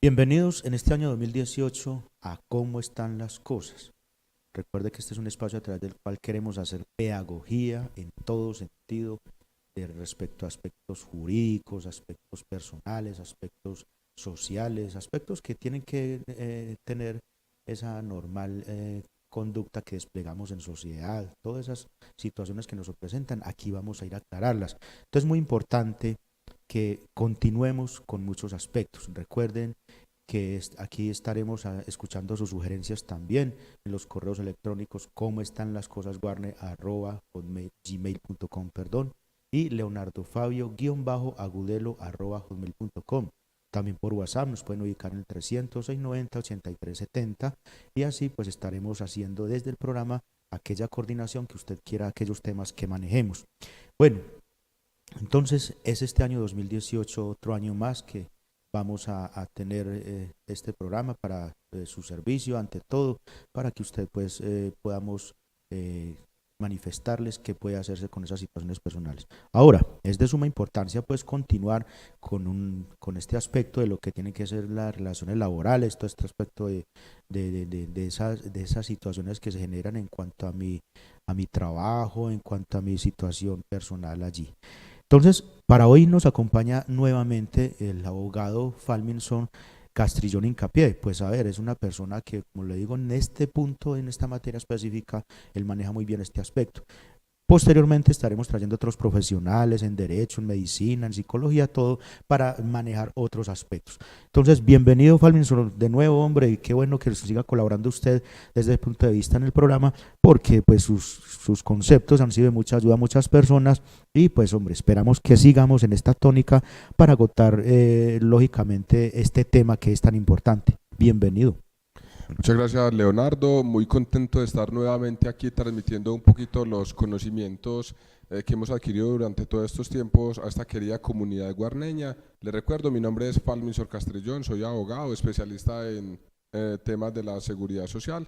Bienvenidos en este año 2018 a Cómo están las cosas. Recuerde que este es un espacio a través del cual queremos hacer pedagogía en todo sentido respecto a aspectos jurídicos, aspectos personales, aspectos sociales, aspectos que tienen que tener esa normal conducta que desplegamos en sociedad. Todas esas situaciones que nos presentan, aquí vamos a ir a aclararlas. Entonces es muy importante que continuemos con muchos aspectos. Recuerden que aquí estaremos escuchando sus sugerencias también en los correos electrónicos cómo están las cosas gmail.com, perdón, y leonardofabio-agudelo@hotmail.com. También por WhatsApp nos pueden ubicar en el 300 690 8370 y así pues estaremos haciendo desde el programa aquella coordinación que usted quiera, aquellos temas que manejemos. Bueno, entonces es este año 2018 otro año más que vamos a tener este programa para su servicio, ante todo, para que usted pues podamos manifestarles qué puede hacerse con esas situaciones personales. Ahora, es de suma importancia pues continuar con este aspecto de lo que tiene que ser las relaciones laborales, todo este aspecto de esas situaciones que se generan en cuanto a mi trabajo, en cuanto a mi situación personal allí. Entonces, para hoy nos acompaña nuevamente el abogado Falminson Castrillón Hincapié. Pues a ver, es una persona que, como le digo, en este punto, en esta materia específica, él maneja muy bien este aspecto. Posteriormente estaremos trayendo otros profesionales en derecho, en medicina, en psicología, todo para manejar otros aspectos. Entonces, bienvenido Falminson de nuevo, hombre, y qué bueno que siga colaborando usted desde el punto de vista en el programa, porque pues sus conceptos han sido de mucha ayuda a muchas personas y pues hombre, esperamos que sigamos en esta tónica para agotar lógicamente este tema que es tan importante. Bienvenido. Muchas gracias, Leonardo. Muy contento de estar nuevamente aquí transmitiendo un poquito los conocimientos que hemos adquirido durante todos estos tiempos a esta querida comunidad guarneña. Les recuerdo, mi nombre es Falminson Castrillón, soy abogado, especialista en temas de la seguridad social.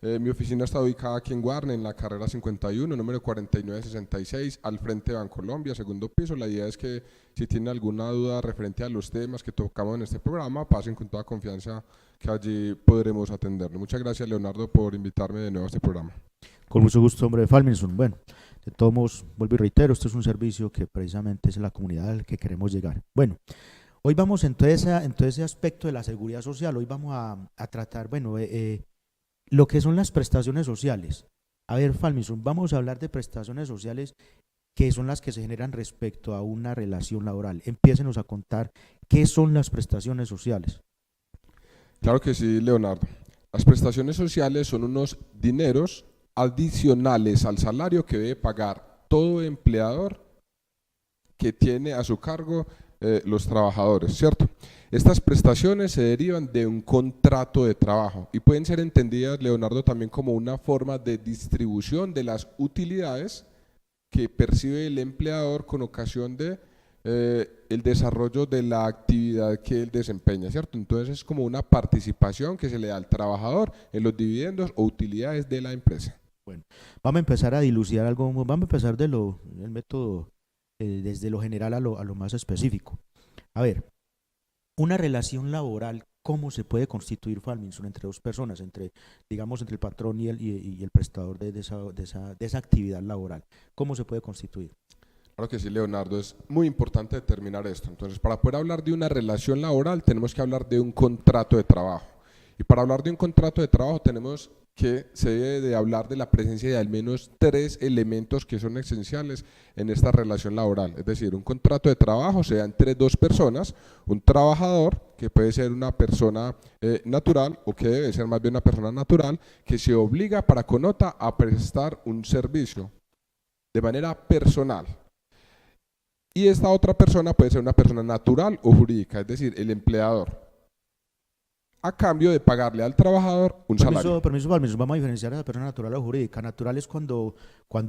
Mi oficina está ubicada aquí en Guarne, en la carrera 51, número 4966, al frente de Bancolombia, segundo piso. La idea es que si tienen alguna duda referente a los temas que tocamos en este programa, pasen con toda confianza que allí podremos atenderlo. Muchas gracias, Leonardo, por invitarme de nuevo a este programa. Con mucho gusto, hombre, Falminson. Bueno, de todos modos, vuelvo y reitero, esto es un servicio que precisamente es la comunidad al que queremos llegar. Bueno, hoy vamos en todo ese aspecto de la seguridad social, hoy vamos a tratar, bueno, lo que son las prestaciones sociales. A ver, Falminson, vamos a hablar de prestaciones sociales que son las que se generan respecto a una relación laboral. Empiécenos a contar qué son las prestaciones sociales. Claro que sí, Leonardo. Las prestaciones sociales son unos dineros adicionales al salario que debe pagar todo empleador que tiene a su cargo los trabajadores, ¿cierto? Estas prestaciones se derivan de un contrato de trabajo y pueden ser entendidas, Leonardo, también como una forma de distribución de las utilidades que percibe el empleador con ocasión de el desarrollo de la actividad que él desempeña, ¿cierto? Entonces es como una participación que se le da al trabajador en los dividendos o utilidades de la empresa. Bueno, vamos a empezar a dilucidar algo, vamos a empezar del método, desde lo general a lo más específico. A ver, una relación laboral, ¿cómo se puede constituir, Falminson, entre dos personas, digamos, entre el patrón y el prestador de esa actividad laboral? ¿Cómo se puede constituir? Claro que sí, Leonardo, es muy importante determinar esto. Entonces, para poder hablar de una relación laboral, tenemos que hablar de un contrato de trabajo. Y para hablar de un contrato de trabajo, tenemos que se debe de hablar de la presencia de al menos 3 elementos que son esenciales en esta relación laboral. Es decir, un contrato de trabajo se da entre dos personas, un trabajador, que puede ser una persona natural o que debe ser más bien una persona natural, que se obliga para con otra a prestar un servicio de manera personal. Y esta otra persona puede ser una persona natural o jurídica, es decir, el empleador, a cambio de pagarle al trabajador un salario. Permiso, vamos a diferenciar a la persona natural o jurídica. Natural es cuando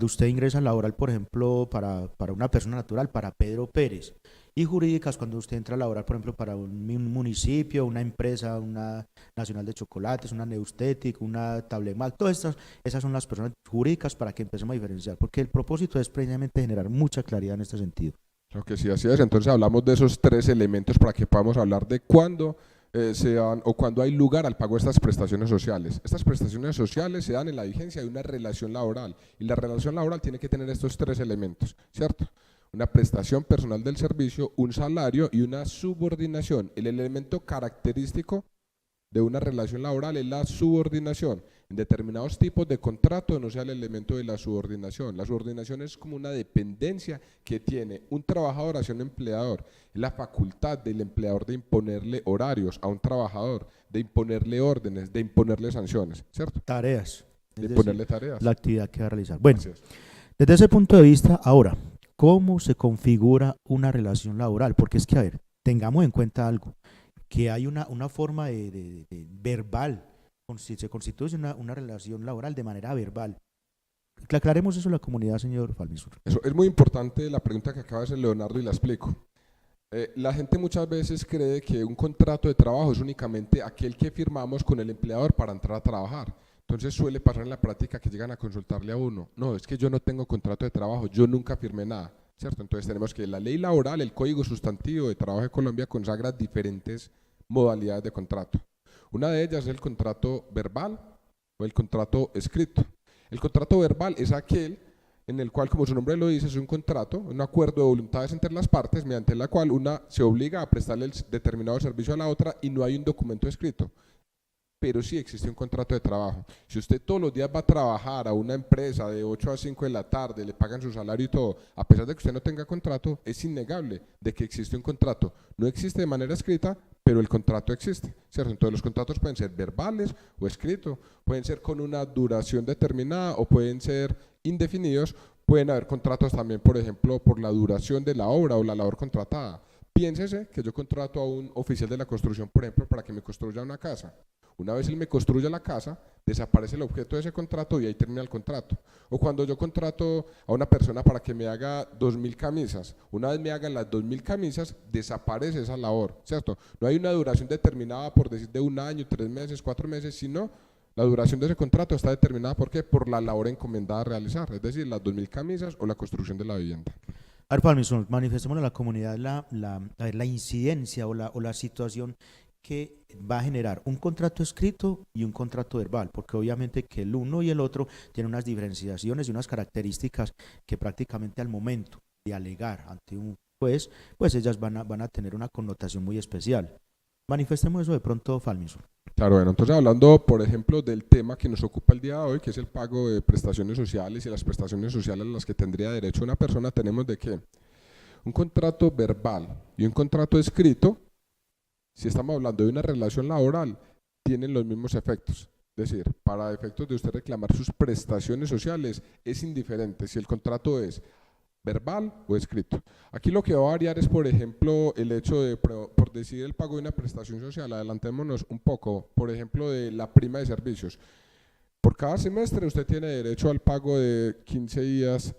usted ingresa en laboral, por ejemplo, para una persona natural, para Pedro Pérez. Y jurídica es cuando usted entra a laborar, por ejemplo, para un municipio, una empresa, una nacional de chocolates, una Neustetic, una Tablemal. Todas esas son las personas jurídicas para que empecemos a diferenciar, porque el propósito es precisamente generar mucha claridad en este sentido. Creo que sí, así es. Entonces hablamos de esos 3 elementos para que podamos hablar de cuándo se dan o cuando hay lugar al pago de estas prestaciones sociales. Estas prestaciones sociales se dan en la vigencia de una relación laboral y la relación laboral tiene que tener estos tres elementos, ¿cierto? Una prestación personal del servicio, un salario y una subordinación. El elemento característico de una relación laboral es la subordinación. En determinados tipos de contrato no sea el elemento de la subordinación. La subordinación es como una dependencia que tiene un trabajador hacia un empleador. Es la facultad del empleador de imponerle horarios a un trabajador, de imponerle órdenes, de imponerle sanciones, ¿cierto? Tareas, De es imponerle decir, tareas. la actividad que va a realizar. Bueno, Así es. desde ese punto de vista, ahora, ¿cómo se configura una relación laboral? Porque es que, a ver, tengamos en cuenta algo, que hay una forma de verbal, se constituye una relación laboral de manera verbal. Aclaremos eso a la comunidad, señor Falmisur. Eso es muy importante la pregunta que acaba de hacer Leonardo y la explico. La gente muchas veces cree que un contrato de trabajo es únicamente aquel que firmamos con el empleador para entrar a trabajar. Entonces suele pasar en la práctica que llegan a consultarle a uno, no, es que yo no tengo contrato de trabajo, yo nunca firmé nada, ¿cierto? Entonces tenemos que la ley laboral, el Código Sustantivo de Trabajo de Colombia consagra diferentes modalidades de contrato. Una de ellas es el contrato verbal o el contrato escrito. El contrato verbal es aquel en el cual, como su nombre lo dice, es un contrato, un acuerdo de voluntades entre las partes, mediante la cual una se obliga a prestarle el determinado servicio a la otra y no hay un documento escrito. Pero sí existe un contrato de trabajo. Si usted todos los días va a trabajar a una empresa de 8 a 5 de la tarde, le pagan su salario y todo, a pesar de que usted no tenga contrato, es innegable de que existe un contrato. No existe de manera escrita, pero el contrato existe, ¿cierto? Entonces los contratos pueden ser verbales o escritos, pueden ser con una duración determinada o pueden ser indefinidos. Pueden haber contratos también, por ejemplo, por la duración de la obra o la labor contratada. Piénsese que yo contrato a un oficial de la construcción, por ejemplo, para que me construya una casa. Una vez él me construya la casa, desaparece el objeto de ese contrato y ahí termina el contrato. O cuando yo contrato a una persona para que me haga 2000 camisas, una vez me hagan las 2000 camisas, desaparece esa labor, ¿cierto? No hay una duración determinada, por decir, de 1 año, 3 meses, 4 meses, sino la duración de ese contrato está determinada, ¿por qué? Por la labor encomendada a realizar, es decir, las 2000 camisas o la construcción de la vivienda. A ver, Falmisur, manifestemos a la comunidad a ver, la incidencia o la situación que va a generar un contrato escrito y un contrato verbal, porque obviamente que el uno y el otro tienen unas diferenciaciones y unas características que prácticamente al momento de alegar ante un juez, pues ellas van a tener una connotación muy especial. Manifestemos eso de pronto, Falmisur. Claro, bueno, entonces hablando, por ejemplo, del tema que nos ocupa el día de hoy, que es el pago de prestaciones sociales y las prestaciones sociales a las que tendría derecho una persona, tenemos de qué un contrato verbal y un contrato escrito. Si estamos hablando de una relación laboral, tienen los mismos efectos. Es decir, para efectos de usted reclamar sus prestaciones sociales, es indiferente si el contrato es verbal o escrito. Aquí lo que va a variar es, por ejemplo, el hecho de, por decir el pago de una prestación social, adelantémonos un poco, por ejemplo, de la prima de servicios. Por cada semestre usted tiene derecho al pago de 15 días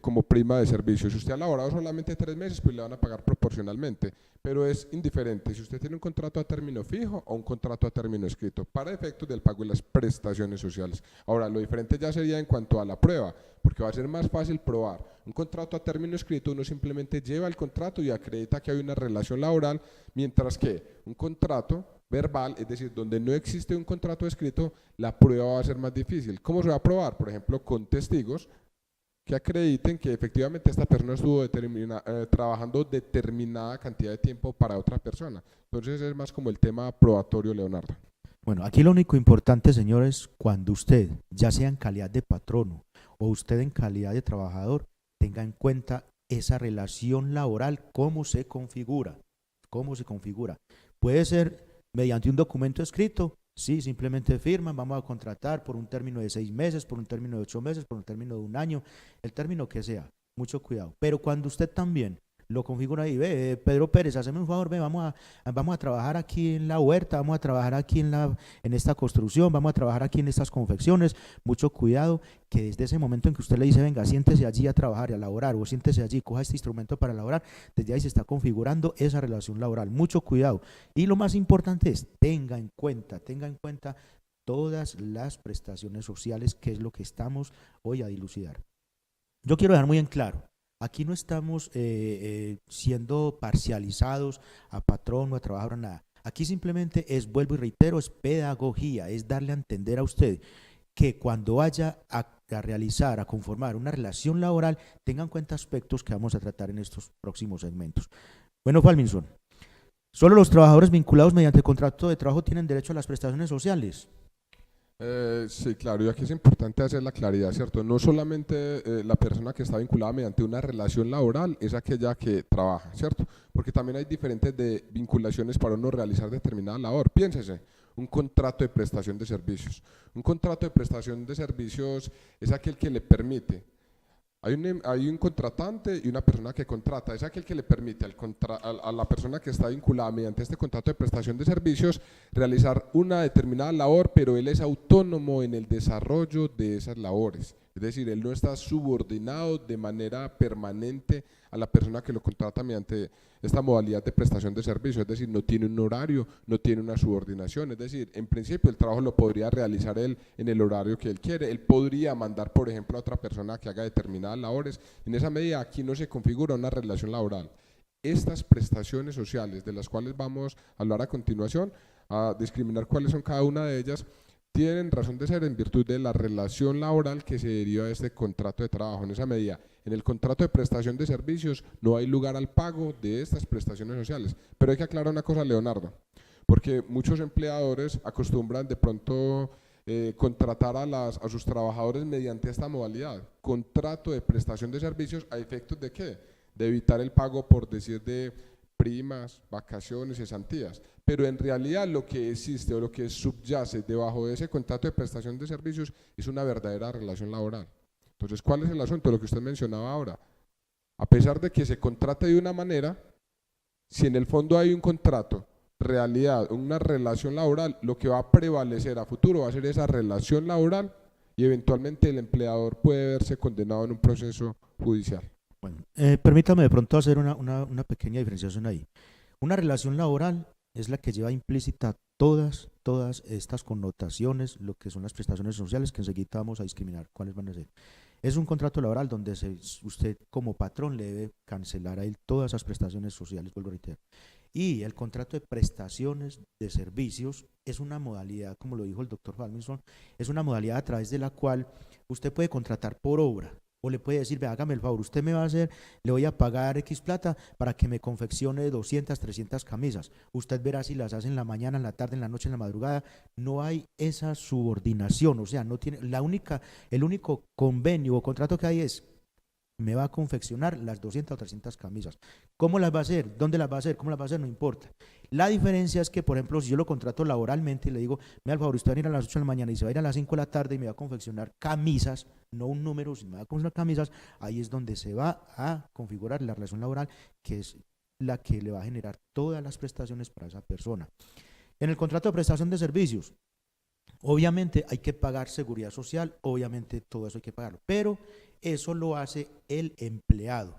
como prima de servicio. Si usted ha laborado solamente 3 meses, pues le van a pagar proporcionalmente, pero es indiferente si usted tiene un contrato a término fijo o un contrato a término escrito, para efectos del pago de las prestaciones sociales. Ahora, lo diferente ya sería en cuanto a la prueba, porque va a ser más fácil probar. Un contrato a término escrito, uno simplemente lleva el contrato y acredita que hay una relación laboral, mientras que un contrato verbal, es decir, donde no existe un contrato escrito, la prueba va a ser más difícil. ¿Cómo se va a probar? Por ejemplo, con testigos que acrediten que efectivamente esta persona estuvo trabajando determinada cantidad de tiempo para otra persona. Entonces es más como el tema probatorio, Leonardo. Bueno, aquí lo único importante, señores, cuando usted, ya sea en calidad de patrono o usted en calidad de trabajador, tenga en cuenta esa relación laboral, cómo se configura. Puede ser mediante un documento escrito. Sí, simplemente firman, vamos a contratar por un término de 6 meses, por un término de 8 meses, por un término de 1 año, el término que sea, mucho cuidado. Pero cuando usted también lo configura ahí, ve, Pedro Pérez, hazme un favor, ve, vamos a trabajar aquí en la huerta, vamos a trabajar aquí en esta construcción, vamos a trabajar aquí en estas confecciones, mucho cuidado, que desde ese momento en que usted le dice, venga, siéntese allí a trabajar y a laborar, o siéntese allí, coja este instrumento para laborar, desde ahí se está configurando esa relación laboral, mucho cuidado. Y lo más importante es, tenga en cuenta todas las prestaciones sociales, que es lo que estamos hoy a dilucidar. Yo quiero dejar muy en claro, Aquí no estamos siendo parcializados a patrón o a trabajador, nada. Aquí simplemente es, vuelvo y reitero, es pedagogía, es darle a entender a usted que cuando vaya a realizar, a conformar una relación laboral, tenga en cuenta aspectos que vamos a tratar en estos próximos segmentos. Bueno, Falminson, ¿solo los trabajadores vinculados mediante contrato de trabajo tienen derecho a las prestaciones sociales? Sí, claro, y aquí es importante hacer la claridad, ¿cierto? No solamente la persona que está vinculada mediante una relación laboral es aquella que trabaja, ¿cierto? Porque también hay diferentes de vinculaciones para uno realizar determinada labor. Piénsese, un contrato de prestación de servicios. Un contrato de prestación de servicios es aquel que le permite. Hay un contratante y una persona que contrata. Es aquel que le permite a la persona que está vinculada mediante este contrato de prestación de servicios realizar una determinada labor, pero él es autónomo en el desarrollo de esas labores. Es decir, él no está subordinado de manera permanente a la persona que lo contrata mediante esta modalidad de prestación de servicios. Es decir, no tiene un horario, no tiene una subordinación. Es decir, en principio el trabajo lo podría realizar él en el horario que él quiere. Él podría mandar, por ejemplo, a otra persona que haga determinadas labores. En esa medida, aquí no se configura una relación laboral. Estas prestaciones sociales, de las cuales vamos a hablar a continuación, a discriminar cuáles son cada una de ellas, tienen razón de ser en virtud de la relación laboral que se deriva de este contrato de trabajo. En esa medida, en el contrato de prestación de servicios no hay lugar al pago de estas prestaciones sociales. Pero hay que aclarar una cosa, Leonardo, porque muchos empleadores acostumbran de pronto contratar a sus trabajadores mediante esta modalidad, contrato de prestación de servicios, ¿a efectos de qué? De evitar el pago, por decir, de primas, vacaciones, cesantías, pero en realidad lo que existe o lo que subyace debajo de ese contrato de prestación de servicios es una verdadera relación laboral. Entonces, ¿cuál es el asunto? Lo que usted mencionaba ahora. A pesar de que se contrate de una manera, si en el fondo hay un contrato, realidad, una relación laboral, lo que va a prevalecer a futuro va a ser esa relación laboral y eventualmente el empleador puede verse condenado en un proceso judicial. Bueno, permítame de pronto hacer una pequeña diferenciación ahí. Una relación laboral es la que lleva implícita todas estas connotaciones, lo que son las prestaciones sociales, que enseguida vamos a discriminar cuáles van a ser. Es un contrato laboral donde usted como patrón le debe cancelar a él todas esas prestaciones sociales, vuelvo a reiterar. Y el contrato de prestaciones de servicios es una modalidad, como lo dijo el doctor Falminson, es una modalidad a través de la cual usted puede contratar por obra, o le puede decir, ve, hágame el favor, usted me va a hacer, le voy a pagar X plata para que me confeccione 200, 300 camisas. Usted verá si las hace en la mañana, en la tarde, en la noche, en la madrugada. No hay esa subordinación, o sea, no tiene, el único convenio o contrato que hay es, me va a confeccionar las 200 o 300 camisas. ¿Cómo las va a hacer? ¿Dónde las va a hacer? ¿Cómo las va a hacer? No importa. La diferencia es que, por ejemplo, si yo lo contrato laboralmente y le digo, me da el favor, usted va a ir a las 8 de la mañana y se va a ir a las 5 de la tarde y me va a confeccionar camisas, no un número, sino me va a confeccionar camisas, ahí es donde se va a configurar la relación laboral, que es la que le va a generar todas las prestaciones para esa persona. En el contrato de prestación de servicios, obviamente hay que pagar seguridad social, obviamente todo eso hay que pagarlo, pero eso lo hace el empleado.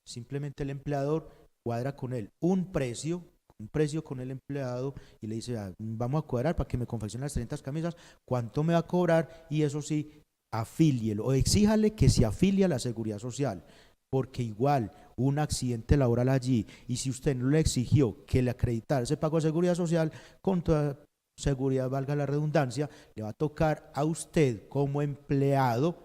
Simplemente el empleador cuadra con él un precio con el empleado y le dice, vamos a cuadrar para que me confeccione las 30 camisas, ¿cuánto me va a cobrar? Y eso sí, afílielo o exíjale que se afilie a la seguridad social, porque igual un accidente laboral allí, y si usted no le exigió que le acreditara ese pago de seguridad social, con toda seguridad, valga la redundancia, le va a tocar a usted como empleador,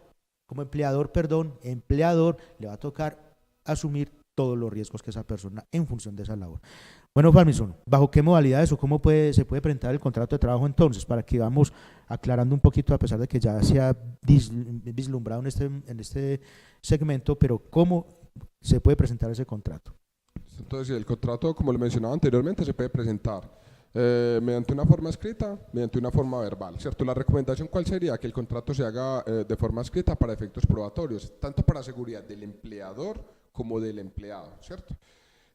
le va a tocar asumir todos los riesgos que esa persona en función de esa labor. Bueno, Falminson, ¿bajo qué modalidades o cómo se puede presentar el contrato de trabajo entonces? Para que vamos aclarando un poquito, a pesar de que ya se ha vislumbrado en este segmento, pero ¿cómo se puede presentar ese contrato? Entonces, el contrato, como le mencionaba anteriormente, se puede presentar mediante una forma escrita, mediante una forma verbal, ¿cierto? La recomendación, ¿cuál sería? Que el contrato se haga de forma escrita para efectos probatorios, tanto para seguridad del empleador como del empleado, ¿cierto?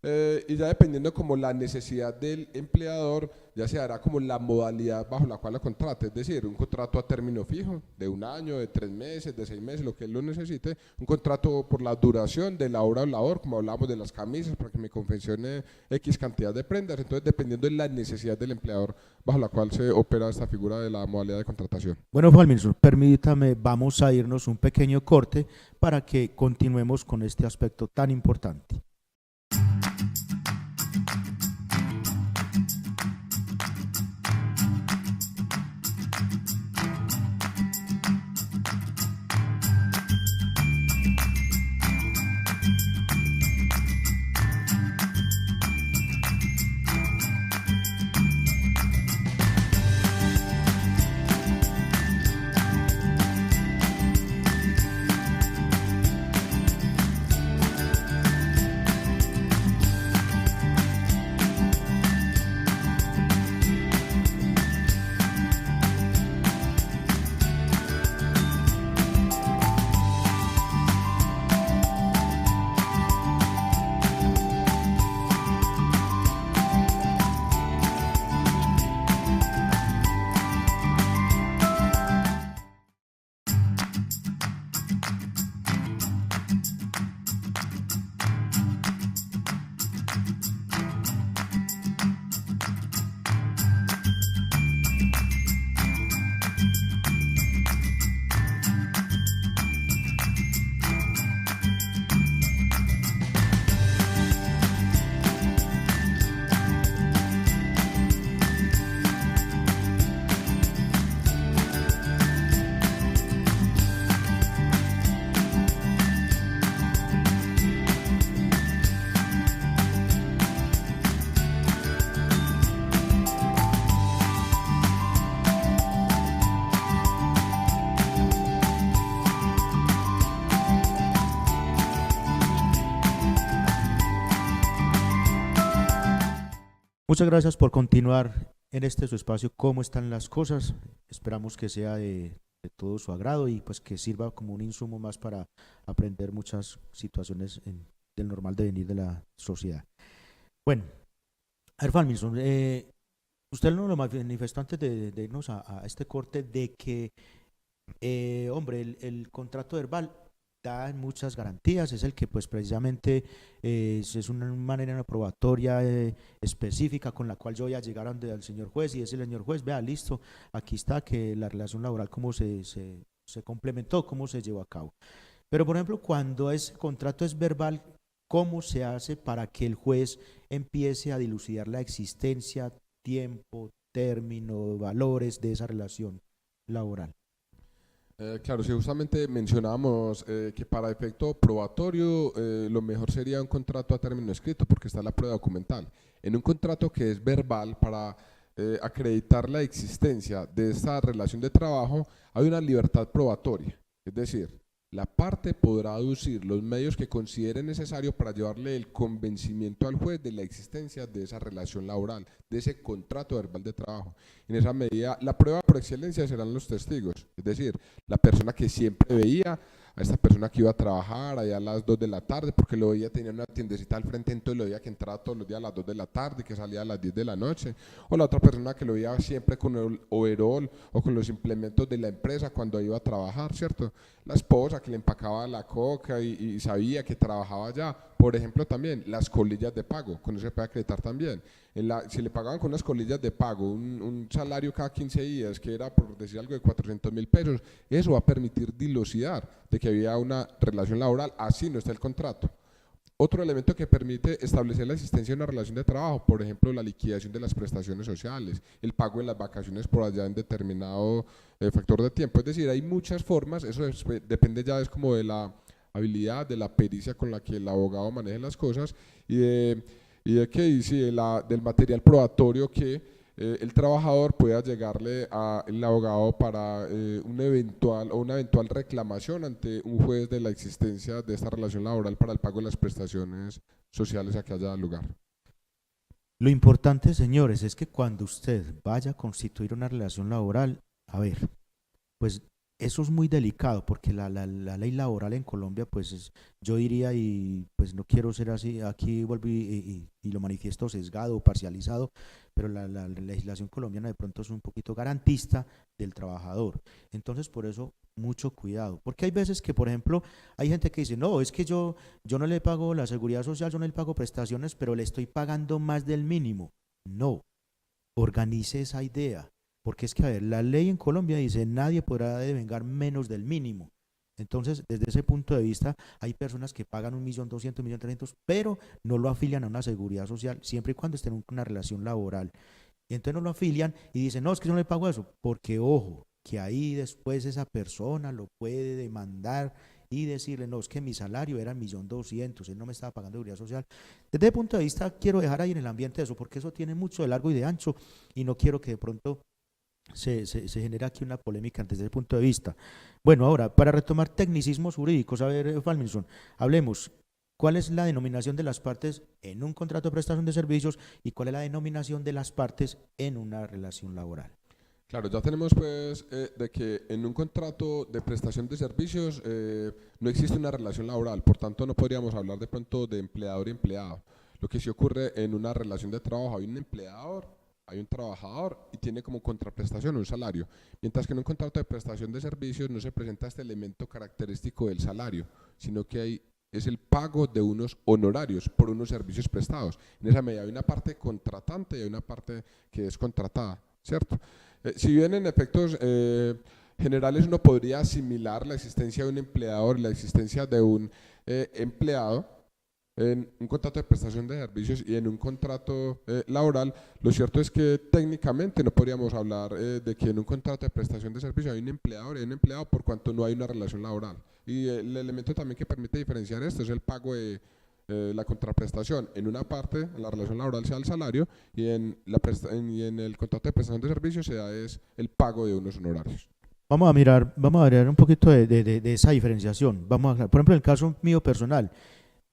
Y ya dependiendo como la necesidad del empleador, ya se hará como la modalidad bajo la cual lo contrate, es decir, un contrato a término fijo, de 1 año, de 3 meses, de 6 meses, lo que él lo necesite, un contrato por la duración de la hora o labor, como hablamos de las camisas, para que me confeccione X cantidad de prendas, entonces dependiendo de la necesidad del empleador bajo la cual se opera esta figura de la modalidad de contratación. Bueno, Juan, permítame, vamos a irnos un pequeño corte para que continuemos con este aspecto tan importante. Muchas gracias por continuar en este su espacio, ¿Cómo están las cosas? Esperamos que sea de todo su agrado y pues que sirva como un insumo más para aprender muchas situaciones del normal devenir de la sociedad. Bueno, a ver, Falminson, usted nos lo manifestó antes de irnos a este corte de que, hombre, el contrato verbal da muchas garantías, es el que pues precisamente es una manera probatoria específica con la cual yo voy a llegar al señor juez y decirle, señor juez, vea, listo, aquí está que la relación laboral cómo se complementó, cómo se llevó a cabo. Pero por ejemplo, cuando ese contrato es verbal, ¿cómo se hace para que el juez empiece a dilucidar la existencia, tiempo, término, valores de esa relación laboral? Claro, si justamente mencionábamos que para efecto probatorio lo mejor sería un contrato a término escrito porque está la prueba documental. En un contrato que es verbal, para acreditar la existencia de esta relación de trabajo, hay una libertad probatoria, es decir, la parte podrá aducir los medios que considere necesario para llevarle el convencimiento al juez de la existencia de esa relación laboral, de ese contrato verbal de trabajo. En esa medida, la prueba por excelencia serán los testigos, es decir, la persona que siempre veía a esta persona que iba a trabajar allá a las 2 de la tarde, porque lo veía, tenía una tiendecita al frente, entonces lo veía que entraba todos los días a las 2 de la tarde y que salía a las 10 de la noche, o la otra persona que lo veía siempre con el overol o con los implementos de la empresa cuando iba a trabajar, ¿cierto? La esposa que le empacaba la coca y sabía que trabajaba allá. Por ejemplo, también las colillas de pago, con eso se puede acreditar también. Si le pagaban con unas colillas de pago un salario cada 15 días, que era por decir algo de 400.000 pesos, eso va a permitir dilucidar de que había una relación laboral, así no está el contrato. Otro elemento que permite establecer la existencia de una relación de trabajo, por ejemplo, la liquidación de las prestaciones sociales, el pago de las vacaciones por allá en determinado factor de tiempo. Es decir, hay muchas formas, eso depende ya es como de la habilidad, de la pericia con la que el abogado maneje las cosas y de que dice del material probatorio que el trabajador pueda llegarle al abogado para una eventual reclamación ante un juez de la existencia de esta relación laboral para el pago de las prestaciones sociales a que haya lugar. Lo importante, señores, es que cuando usted vaya a constituir una relación laboral, a ver, pues eso es muy delicado porque la ley laboral en Colombia, pues yo diría, y pues no quiero ser así, aquí vuelvo y lo manifiesto sesgado o parcializado, pero la legislación colombiana de pronto es un poquito garantista del trabajador. Entonces, por eso, mucho cuidado. Porque hay veces que, por ejemplo, hay gente que dice, no, es que yo no le pago la seguridad social, yo no le pago prestaciones, pero le estoy pagando más del mínimo. No, organice esa idea. Porque es que, a ver, la ley en Colombia dice nadie podrá devengar menos del mínimo. Entonces, desde ese punto de vista, hay personas que pagan 1.200.000, 1.300.000, pero no lo afilian a una seguridad social, siempre y cuando estén en una relación laboral. Y entonces no lo afilian y dicen, no, es que yo no le pago eso, porque ojo, que ahí después esa persona lo puede demandar y decirle, no, es que mi salario era 1.200.000, él no me estaba pagando seguridad social. Desde ese punto de vista, quiero dejar ahí en el ambiente eso, porque eso tiene mucho de largo y de ancho, y no quiero que de pronto se genera aquí una polémica desde ese punto de vista. Bueno, ahora, para retomar tecnicismos jurídicos, a ver, Falminson, hablemos. ¿Cuál es la denominación de las partes en un contrato de prestación de servicios y cuál es la denominación de las partes en una relación laboral? Claro, ya tenemos pues de que en un contrato de prestación de servicios no existe una relación laboral, por tanto no podríamos hablar de pronto de empleador y empleado. Lo que sí ocurre en una relación de trabajo, hay un empleador, hay un trabajador y tiene como contraprestación un salario, mientras que en un contrato de prestación de servicios no se presenta este elemento característico del salario, sino que es el pago de unos honorarios por unos servicios prestados. En esa medida hay una parte contratante y hay una parte que es contratada, ¿cierto? Si bien en efectos generales uno podría asimilar la existencia de un empleador y la existencia de un empleado en un contrato de prestación de servicios y en un contrato laboral, lo cierto es que técnicamente no podríamos hablar de que en un contrato de prestación de servicios hay un empleador y un empleado por cuanto no hay una relación laboral. Y el elemento también que permite diferenciar esto es el pago de la contraprestación. En una parte, en la relación laboral se da el salario y y en el contrato de prestación de servicios se da es el pago de unos honorarios. Vamos a mirar un poquito de esa diferenciación. Por ejemplo, en el caso mío personal,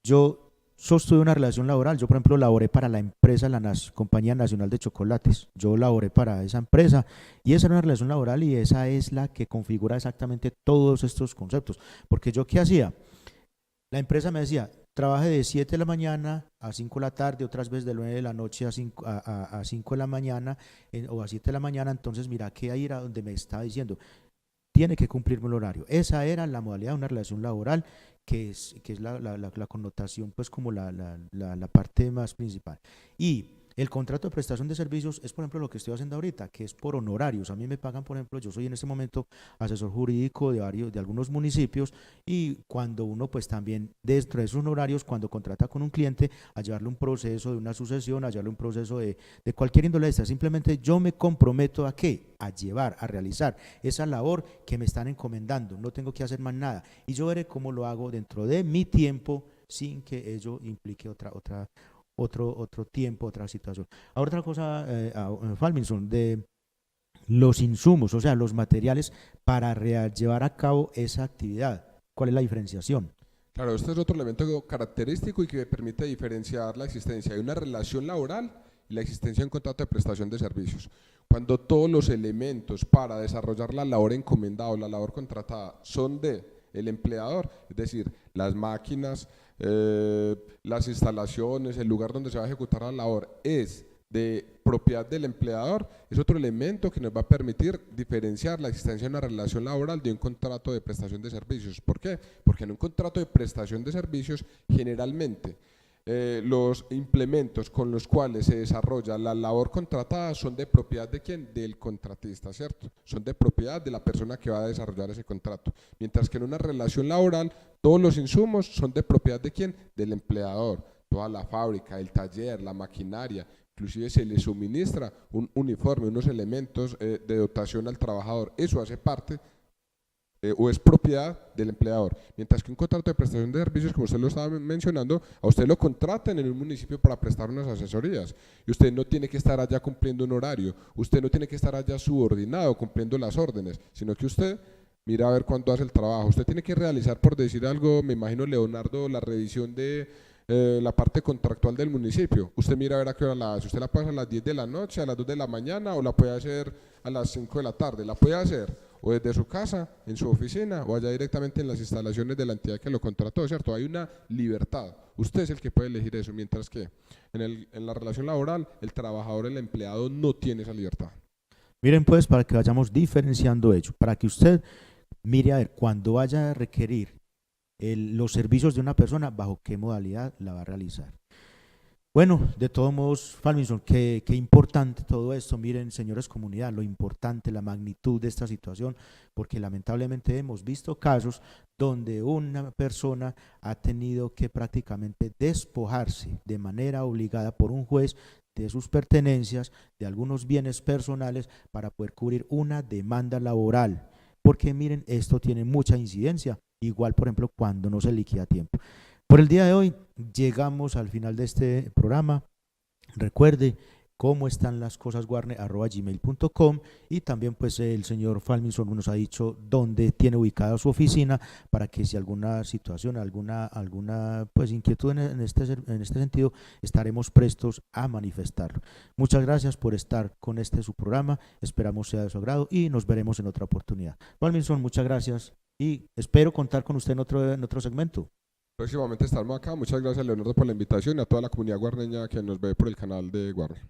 yo sostuve una relación laboral. Yo, por ejemplo, laboré para la empresa, Compañía Nacional de Chocolates. Yo laboré para esa empresa y esa era una relación laboral y esa es la que configura exactamente todos estos conceptos. Porque yo, ¿qué hacía? La empresa me decía, trabaje de 7 de la mañana a 5 de la tarde, otras veces de 9 de la noche a 5 de la mañana o a 7 de la mañana. Entonces, mira, que ahí era donde me estaba diciendo, tiene que cumplirme el horario. Esa era la modalidad de una relación laboral, que es la connotación, pues como la parte más principal. Y el contrato de prestación de servicios es, por ejemplo, lo que estoy haciendo ahorita, que es por honorarios. A mí me pagan, por ejemplo, yo soy en este momento asesor jurídico de algunos municipios, y cuando uno, pues también dentro de esos honorarios, cuando contrata con un cliente, a llevarle un proceso de una sucesión, a llevarle un proceso de cualquier índole, simplemente yo me comprometo a ¿qué? A llevar, a realizar esa labor que me están encomendando. No tengo que hacer más nada. Y yo veré cómo lo hago dentro de mi tiempo sin que ello implique otro tiempo, otra situación. Ahora otra cosa, Falminson, de los insumos, o sea, los materiales para llevar a cabo esa actividad. ¿Cuál es la diferenciación? Claro, este es otro elemento característico y que permite diferenciar la existencia de una relación laboral y la existencia de un contrato de prestación de servicios. Cuando todos los elementos para desarrollar la labor encomendada o la labor contratada son de el empleador, es decir, las máquinas, las instalaciones, el lugar donde se va a ejecutar la labor es de propiedad del empleador, es otro elemento que nos va a permitir diferenciar la existencia de una relación laboral de un contrato de prestación de servicios. ¿Por qué? Porque en un contrato de prestación de servicios generalmente los implementos con los cuales se desarrolla la labor contratada son de propiedad de quién, del contratista, ¿cierto? Son de propiedad de la persona que va a desarrollar ese contrato. Mientras que en una relación laboral, todos los insumos son de propiedad de quién, del empleador. Toda la fábrica, el taller, la maquinaria, inclusive se le suministra un uniforme, unos elementos de dotación al trabajador. Eso hace parte o es propiedad del empleador, mientras que un contrato de prestación de servicios, como usted lo estaba mencionando, a usted lo contratan en un municipio para prestar unas asesorías y usted no tiene que estar allá cumpliendo un horario, usted no tiene que estar allá subordinado cumpliendo las órdenes, sino que usted mira a ver cuándo hace el trabajo. Usted tiene que realizar, por decir algo, me imagino, Leonardo, la revisión de la parte contractual del municipio. Usted mira a ver a qué hora la hace. Usted la puede hacer a las 10 de la noche, a las 2 de la mañana, o la puede hacer a las 5 de la tarde. La puede hacer. o desde su casa, en su oficina, o allá directamente en las instalaciones de la entidad que lo contrató, ¿cierto? Hay una libertad. Usted es el que puede elegir eso, mientras que en la relación laboral, el trabajador, el empleado, no tiene esa libertad. Miren pues, para que vayamos diferenciando ello, para que usted mire a ver cuando vaya a requerir los servicios de una persona, bajo qué modalidad la va a realizar. Bueno, de todos modos, Falminson, qué importante todo esto. Miren, señores comunidad, lo importante, la magnitud de esta situación, porque lamentablemente hemos visto casos donde una persona ha tenido que prácticamente despojarse de manera obligada por un juez de sus pertenencias, de algunos bienes personales, para poder cubrir una demanda laboral. Porque miren, esto tiene mucha incidencia, igual por ejemplo cuando no se liquida a tiempo. Por el día de hoy llegamos al final de este programa. Recuerde cómo están las cosas guarne@gmail.com, y también pues el señor Falminson nos ha dicho dónde tiene ubicada su oficina, para que si alguna situación, alguna pues inquietud en este sentido, estaremos prestos a manifestarlo. Muchas gracias por estar con su programa, esperamos sea de su agrado y nos veremos en otra oportunidad. Falminson, muchas gracias y espero contar con usted en otro segmento. Próximamente estaremos acá. Muchas gracias, Leonardo, por la invitación, y a toda la comunidad guarneña que nos ve por el canal de Guarne.